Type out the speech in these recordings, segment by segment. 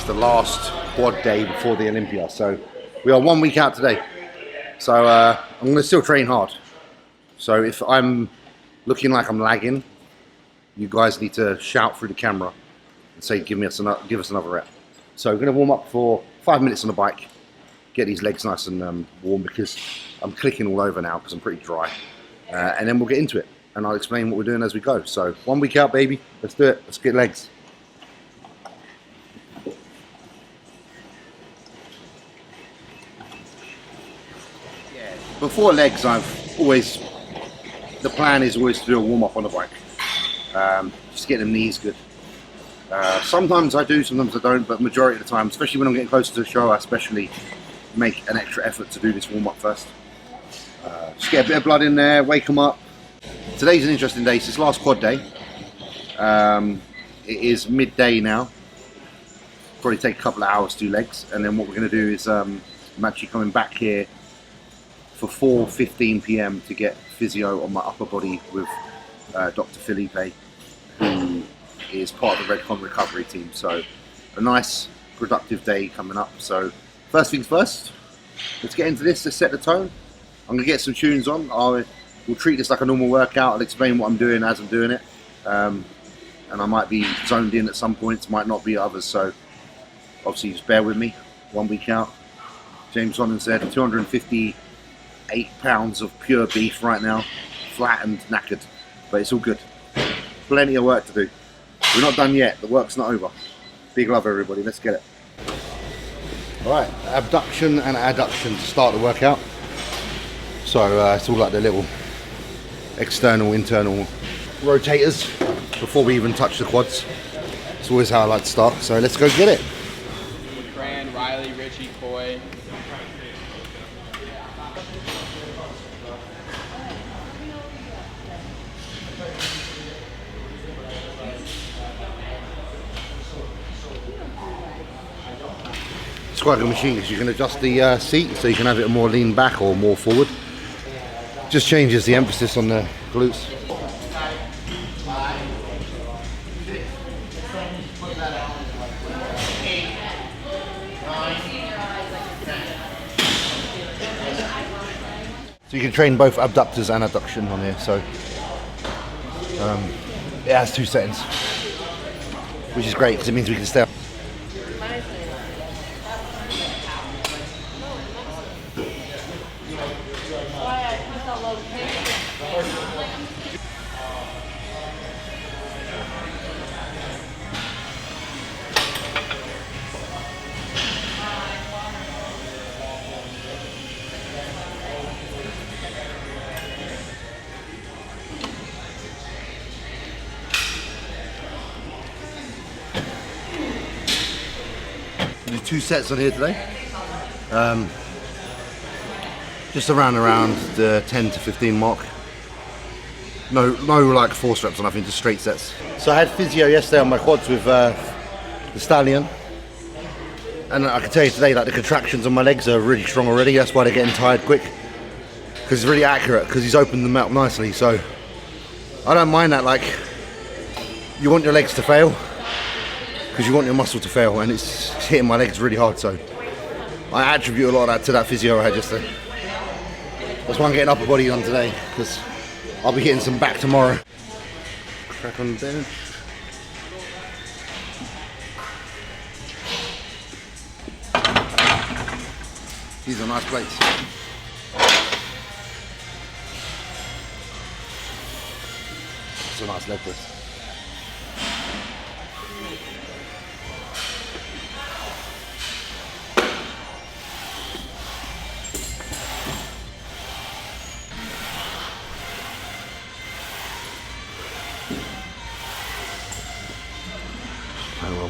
the last quad day before the Olympia. So we are 1 week out today. So I'm going to still train hard. So if I'm looking like I'm lagging, you guys need to shout through the camera and say, give us another rep. So we're going to warm up for 5 minutes on the bike, get these legs nice and warm, because I'm clicking all over now because I'm pretty dry. And then we'll get into it, and I'll explain what we're doing as we go. So 1 week out, baby. Let's do it. Let's get legs. Before legs, the plan is always to do a warm up on the bike. Just get them knees good. Sometimes I do, sometimes I don't, but majority of the time, especially when I'm getting closer to the show, I especially make an extra effort to do this warm up first. Just get a bit of blood in there, wake them up. Today's an interesting day. It's last quad day. It is midday now. Probably take a couple of hours to do legs, and then what we're going to do is I'm actually coming back here for 4:15 p.m. to get physio on my upper body with Dr. Felipe, who is part of the Redcon recovery team. So a nice productive day coming up. So first things first, let's get into this. Let's set the tone. I'm gonna get some tunes on. We'll treat this like a normal workout. I'll explain what I'm doing as I'm doing it, and I might be zoned in at some points, might not be at others. So obviously just bear with me. 1 week out. James Sonnen said 258 pounds of pure beef right now, flat and knackered, but it's all good. Plenty of work to do. We're not done yet. The work's not over. Big love, everybody. Let's get it. All right, abduction and adduction to start the workout. So it's all like the little external, internal rotators before we even touch the quads. It's always how I like to start. So let's go get it. Brand, Riley, Richie, Coy. It's quite a good machine because you can adjust the seat so you can have it more lean back or more forward. Just changes the emphasis on the glutes. So you can train both abductors and adduction on here. So it has 2 settings, which is great because it means we can stay up. Do 2 sets on here today, just around the 10 to 15 mark. No like force reps or nothing, just straight sets. So I had physio yesterday on my quads with the Stallion, and I can tell you today that the contractions on my legs are really strong already. That's why they're getting tired quick, because it's really accurate, because he's opened them up nicely. So I don't mind that. Like, you want your legs to fail because you want your muscle to fail, and it's hitting my legs really hard. So I attribute a lot of that to that physio I had yesterday. That's why I'm getting upper body on today, because I'll be hitting some back tomorrow. Crack on the bench. These are nice plates. It's a nice leg press.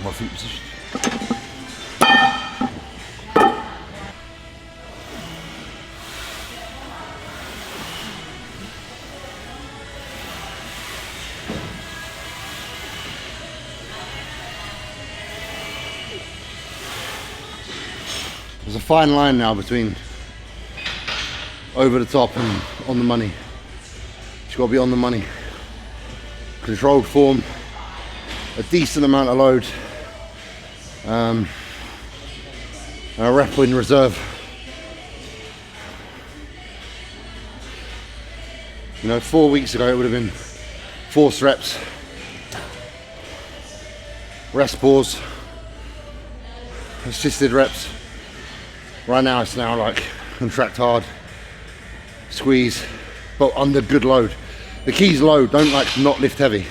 My feet position. There's a fine line now between over the top and on the money. You've got to be on the money. Controlled form, a decent amount of load, and a rep in reserve. You know, 4 weeks ago it would have been force reps, rest pause, assisted reps. Right now it's now like contract hard, squeeze, but under good load. The key's load, don't like not lift heavy.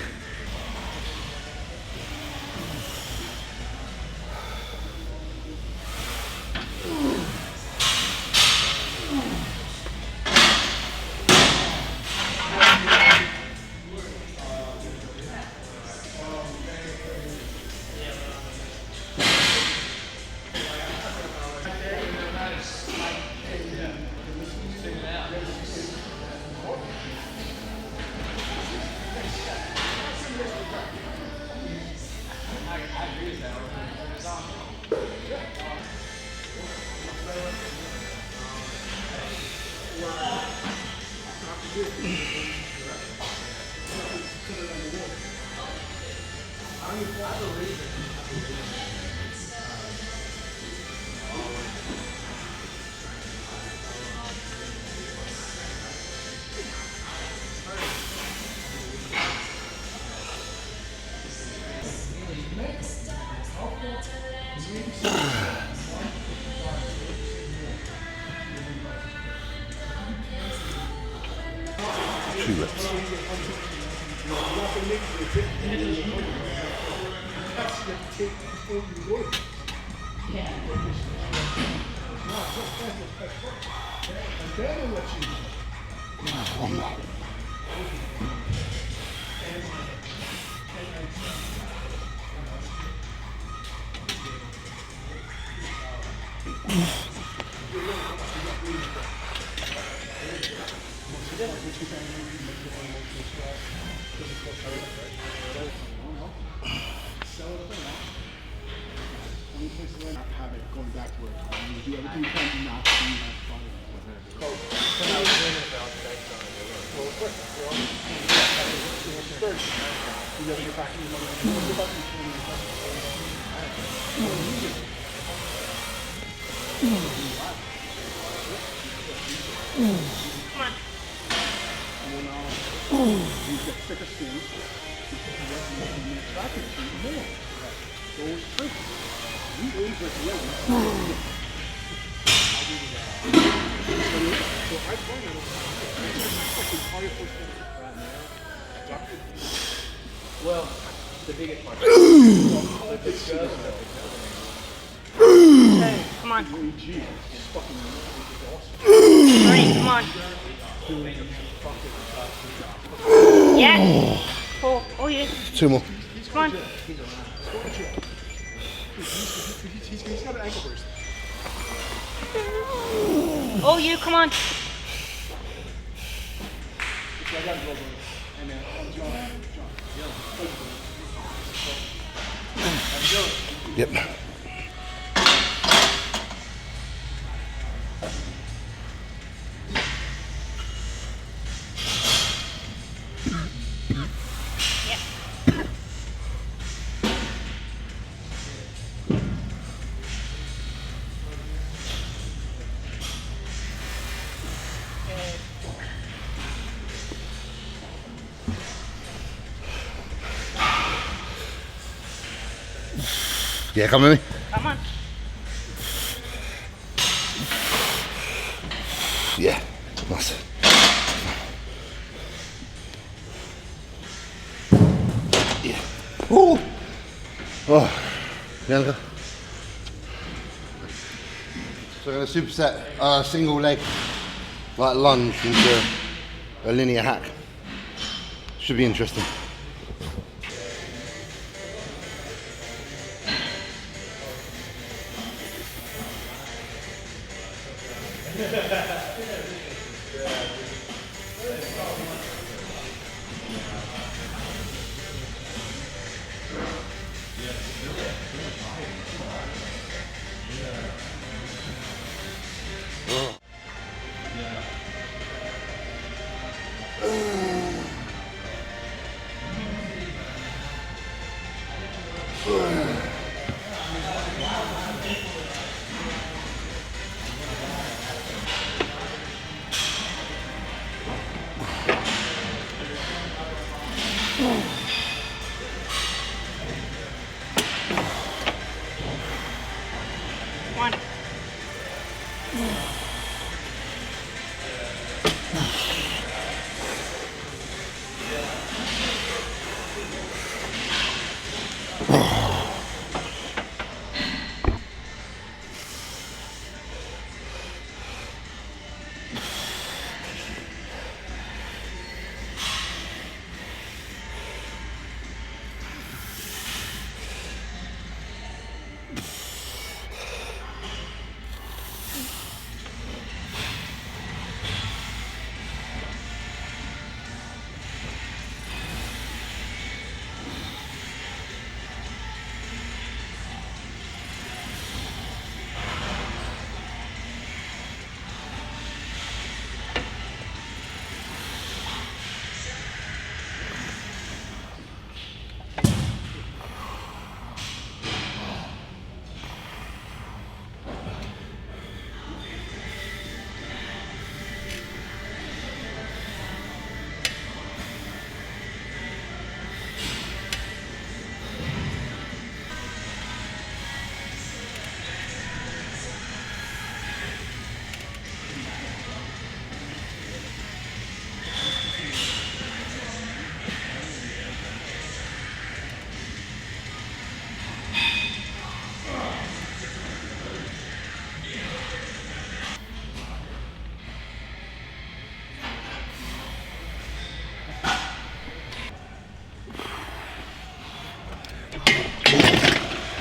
Two reps. One more. Going back to work. You do everything you can to not be you get thicker skin. Those tricks. You lose this weight. So I find it Well, the biggest part. Hey, come on. Three, come on. Yeah. Four. Oh, yeah. Two more. Come on. He's got an ankle brace. Oh, you, come on. Yep. Yeah, come with me. Come on. Yeah, nice. Yeah. Ooh. Oh, Bianca. So I'm going to superset single leg, like lunge into a linear hack. Should be interesting. Come on.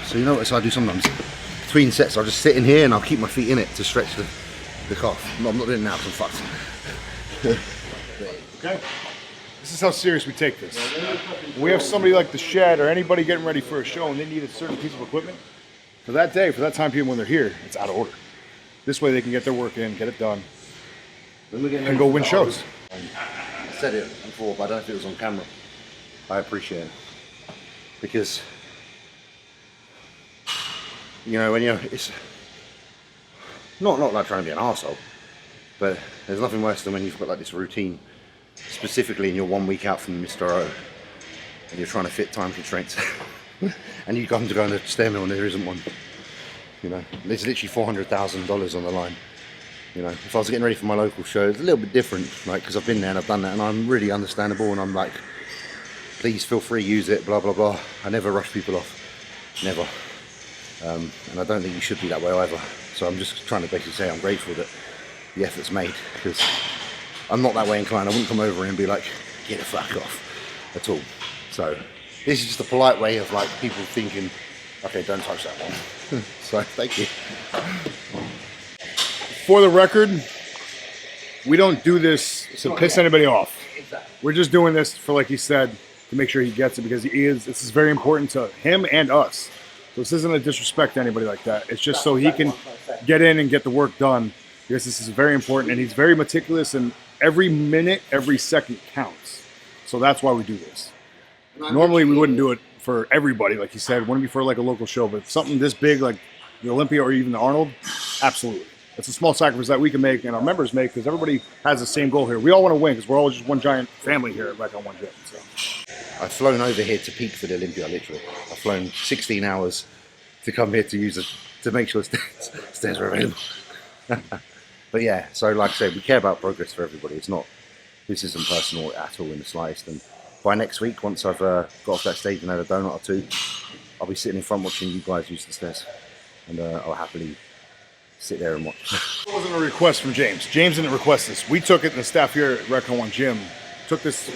So you know what I do sometimes? Between sets, I'll just sit in here and I'll keep my feet in it to stretch the calf. No, I'm not doing it now because I'm fucked. Okay? This is how serious we take this. We have somebody like the Shed or anybody getting ready for a show and they need a certain piece of equipment. For that day, for that time period when they're here, it's out of order. This way they can get their work in, get it done, and go win shows. I said it before, but I don't know if it was on camera. I appreciate it. Because, you know, when you're, it's not like trying to be an arsehole, but there's nothing worse than when you've got like this routine, specifically and you're 1 week out from Mr. O, and you're trying to fit time constraints, and you come to go on the stair mill and there isn't one. You know, there's literally $400,000 on the line. You know, if I was getting ready for my local show, it's a little bit different, like, because I've been there and I've done that, and I'm really understandable, and I'm like, please feel free, use it, blah, blah, blah. I never rush people off, never. And I don't think you should be that way either. So I'm just trying to basically say I'm grateful that the effort's made, because I'm not that way inclined. I wouldn't come over and be like, get the fuck off at all. So this is just a polite way of like people thinking, okay, don't touch that one. So thank you. For the record, we don't do this to piss anybody off. We're just doing this for, like he said, to make sure he gets it, because this is very important to him and us. So this isn't a disrespect to anybody like that. It's just so he can get in and get the work done, because this is very important, and he's very meticulous, and every minute, every second counts. So that's why we do this. Normally we wouldn't do it for everybody, like he said. Wouldn't be for like a local show, but something this big like the Olympia or even the Arnold, absolutely. It's a small sacrifice that we can make and our members make, because everybody has the same goal here. We all want to win because we're all just one giant family here at Recon One Gym. So. I've flown over here to peak for the Olympia, literally. I've flown 16 hours to come here to use it, to make sure stairs are available. But yeah, so like I said, we care about progress for everybody. This isn't personal at all in the slightest. And by next week, once I've got off that stage and had a donut or two, I'll be sitting in front watching you guys use the stairs. And I'll happily sit there and watch. It wasn't a request from James. James didn't request this. We took it, and the staff here at Recon One Gym took this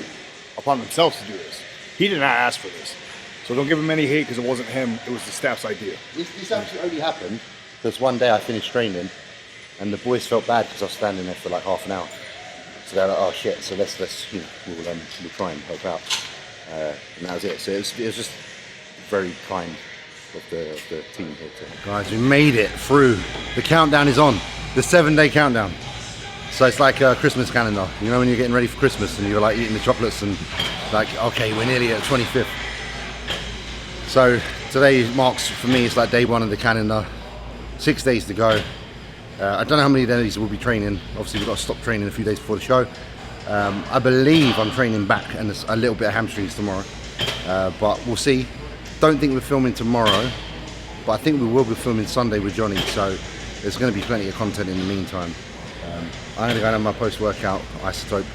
upon themselves to do this. He did not ask for this. So don't give him any hate because it wasn't him. It was the staff's idea. This actually only happened because one day I finished training and the boys felt bad because I was standing there for like half an hour. So they're like, oh shit, so let's you know, we'll try and help out. And that was it. So it was just very kind of the team here. Guys, we made it through. The countdown is on. The 7-day countdown. So it's like a Christmas calendar. You know when you're getting ready for Christmas and you're like eating the chocolates and like, okay, we're nearly at the 25th. So today marks, for me, it's like day one of the calendar. 6 days to go. I don't know how many days we'll be training. Obviously we've got to stop training a few days before the show. I believe I'm training back and there's a little bit of hamstrings tomorrow. But we'll see. Don't think we're filming tomorrow but I think we will be filming Sunday with Johnny, so there's going to be plenty of content in the meantime. I'm going to go down my post-workout isotope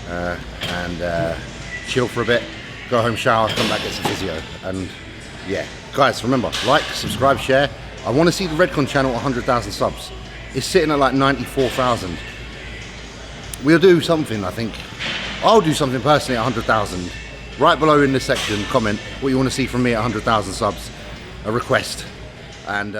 and chill for a bit, go home, shower, come back, get some physio, and yeah. Guys, remember, like, subscribe, share. I want to see the Redcon channel at 100,000 subs. It's sitting at like 94,000. We'll do something, I think. I'll do something personally at 100,000. Right below in this section, comment what you want to see from me at 100,000 subs. A request. And